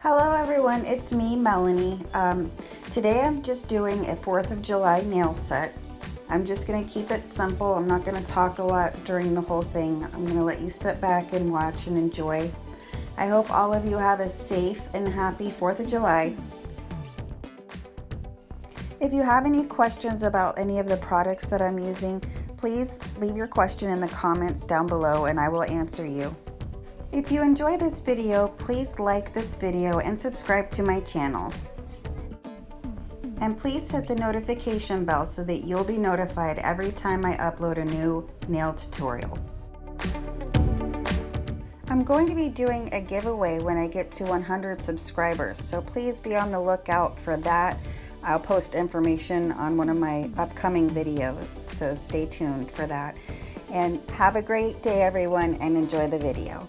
Hello everyone, it's me, Melanie. Today I'm just doing a 4th of July nail set. I'm just going to keep it simple. I'm not going to talk a lot during the whole thing. I'm going to let you sit back and watch and enjoy. I hope all of you have a safe and happy 4th of July. If you have any questions about any of the products that I'm using, please leave your question in the comments down below and I will answer you. If you enjoy this video, please like this video and subscribe to my channel. And please hit the notification bell so that you'll be notified every time I upload a new nail tutorial. I'm going to be doing a giveaway when I get to 100 subscribers, so please be on the lookout for that. I'll post information on one of my upcoming videos, so stay tuned for that. And have a great day everyone and enjoy the video.